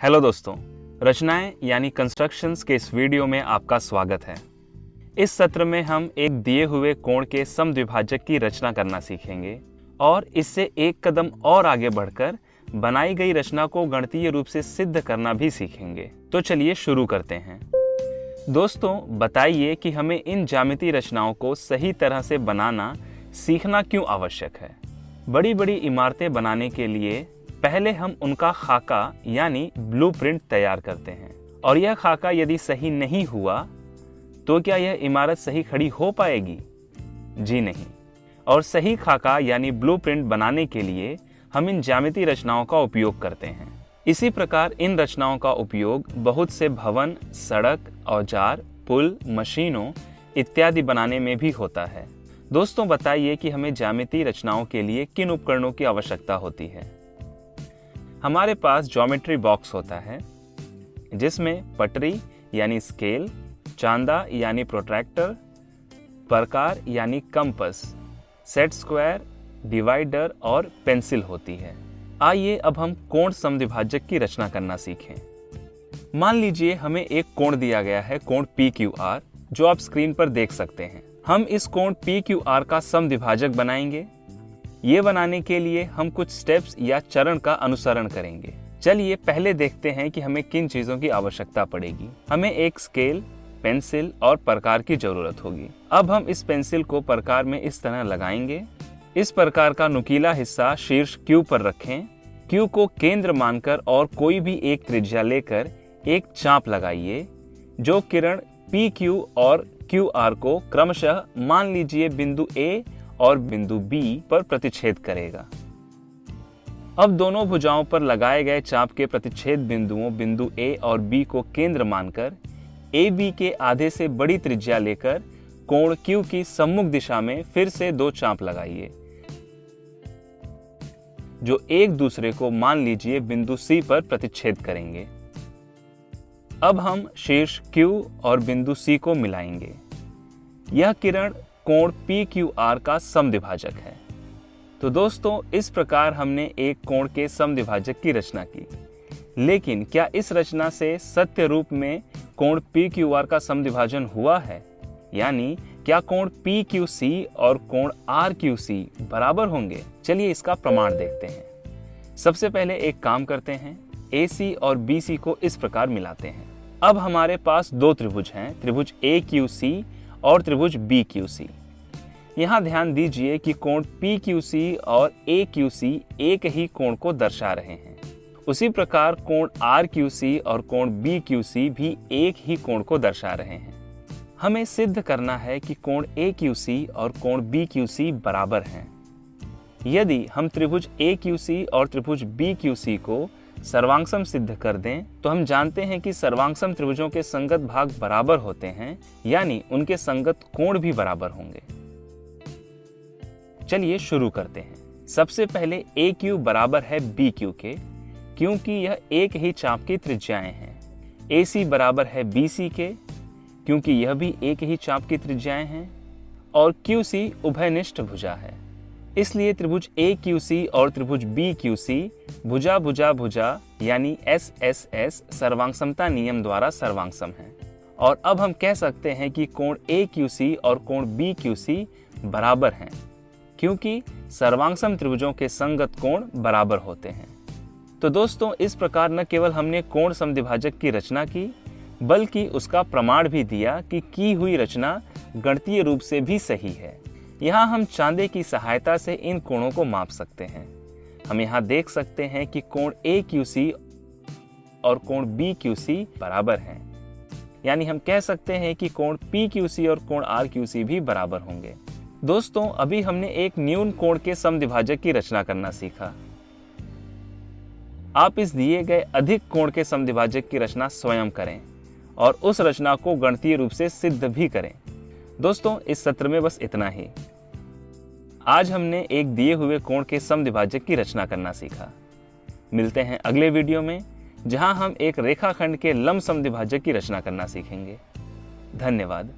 Hello दोस्तों, रचनाएं यानी कंस्ट्रक्शंस के इस वीडियो में आपका स्वागत है। इस सत्र में हम एक दिए हुए कोण के समद्विभाजक की रचना करना सीखेंगे और इससे एक कदम और आगे बढ़कर बनाई गई रचना को गणितीय रूप से सिद्ध करना भी सीखेंगे। तो चलिए शुरू करते हैं। दोस्तों, बताइए कि हमें इन ज्यामितीय रचनाओं को सही तरह से बनाना सीखना क्यों आवश्यक है। बड़ी बड़ी इमारतें बनाने के लिए पहले हम उनका खाका यानी ब्लूप्रिंट तैयार करते हैं और यह खाका यदि सही नहीं हुआ तो क्या यह इमारत सही खड़ी हो पाएगी? जी नहीं। और सही खाका यानी ब्लूप्रिंट बनाने के लिए हम इन ज्यामितीय रचनाओं का उपयोग करते हैं। इसी प्रकार इन रचनाओं का उपयोग बहुत से भवन, सड़क, औजार, पुल, मशीनों इत्यादि बनाने में भी होता है। दोस्तों, बताइए कि हमें ज्यामितीय रचनाओं के लिए किन उपकरणों की आवश्यकता होती है। हमारे पास ज्योमेट्री बॉक्स होता है जिसमें पटरी यानी स्केल, चांदा यानी प्रोट्रैक्टर, प्रकार यानी कंपास, सेट स्क्वायर, डिवाइडर और पेंसिल होती है। आइए अब हम कोण समद्विभाजक की रचना करना सीखें। मान लीजिए हमें एक कोण दिया गया है, कोण PQR, जो आप स्क्रीन पर देख सकते हैं। हम इस कोण PQR का समद्विभाजक बनाएंगे। ये बनाने के लिए हम कुछ स्टेप्स या चरण का अनुसरण करेंगे। चलिए पहले देखते हैं कि हमें किन चीजों की आवश्यकता पड़ेगी। हमें एक स्केल, पेंसिल और प्रकार की जरूरत होगी। अब हम इस पेंसिल को प्रकार में इस तरह लगाएंगे। इस प्रकार का नुकीला हिस्सा शीर्ष Q पर रखें। Q को केंद्र मानकर और कोई भी एक त्रिज्या लेकर एक चाप लगाइए जो किरण PQ और QR को क्रमशः मान लीजिए बिंदु A और बिंदु B पर प्रतिच्छेद करेगा। अब दोनों भुजाओं पर लगाए गए चाप के प्रतिच्छेद बिंदुओं बिंदु A और B को केंद्र मानकर AB के आधे से बड़ी त्रिज्या लेकर कोण Q की सम्मुख दिशा में फिर से दो चाप लगाइए जो एक दूसरे को मान लीजिए बिंदु C पर प्रतिच्छेद करेंगे। अब हम शीर्ष Q और बिंदु C को मिलाएंगे। यह किरण कोण PQR का समद्विभाजक है। तो दोस्तों, इस प्रकार हमने एक कोण के समद्विभाजक की रचना की। लेकिन क्या इस रचना से सत्य रूप में कोण PQR का समद्विभाजन हुआ है? यानी क्या कोण PQC और कोण RQC बराबर होंगे? चलिए इसका प्रमाण देखते हैं। सबसे पहले एक काम करते हैं, AC और BC को इस प्रकार मिलाते हैं। अब हमारे पास दो त्रिभुज हैं, त्रिभुज AQC और त्रिभुज BQC। यहाँ ध्यान दीजिए कि कोण PQC और AQC एक ही कोण को दर्शा रहे हैं। उसी प्रकार कोण RQC और कोण BQC भी एक ही कोण को दर्शा रहे हैं। हमें सिद्ध करना है कि कोण AQC और कोण BQC बराबर हैं। यदि हम त्रिभुज AQC और त्रिभुज BQC को सर्वांगसम सिद्ध कर दें तो हम जानते हैं कि सर्वांगसम त्रिभुजों के संगत भाग बराबर होते हैं, यानी उनके संगत कोण भी बराबर होंगे। चलिए शुरू करते हैं। सबसे पहले AQ बराबर है BQ के, क्योंकि यह एक ही चाप की त्रिज्याएं हैं। AC बराबर है BC के, क्योंकि यह भी एक ही चाप की त्रिज्याएं हैं। और QC उभयनिष्ठ भुजा है, इसलिए त्रिभुज AQC और त्रिभुज BQC भुजा भुजा भुजा यानी SSS सर्वांगसमता नियम द्वारा सर्वांगसम है। और अब हम कह सकते हैं कि कोण AQC और कोण BQC बराबर हैं, क्योंकि सर्वांगसम त्रिभुजों के संगत कोण बराबर होते हैं। तो दोस्तों, इस प्रकार न केवल हमने कोण समद्विभाजक की रचना की, बल्कि उसका प्रमाण भी दिया कि की हुई रचना गणितीय रूप से भी सही है। यहाँ हम चांदे की सहायता से इन कोणों को माप सकते हैं। हम यहाँ देख सकते हैं कि कोण AQC और कोण BQC बराबर हैं, यानी हम कह सकते हैं कि कोण PQC और कोण RQC भी बराबर होंगे। दोस्तों, अभी हमने एक न्यून कोण के समद्विभाजक की रचना करना सीखा। आप इस दिए गए अधिक कोण के समद्विभाजक की रचना स्वयं करें और उस रचना को गणितीय रूप से सिद्ध भी करें। दोस्तों, इस सत्र में बस इतना ही। आज हमने एक दिए हुए कोण के समद्विभाजक की रचना करना सीखा। मिलते हैं अगले वीडियो में, जहां हम एक रेखाखंड के लंब समद्विभाजक की रचना करना सीखेंगे। धन्यवाद।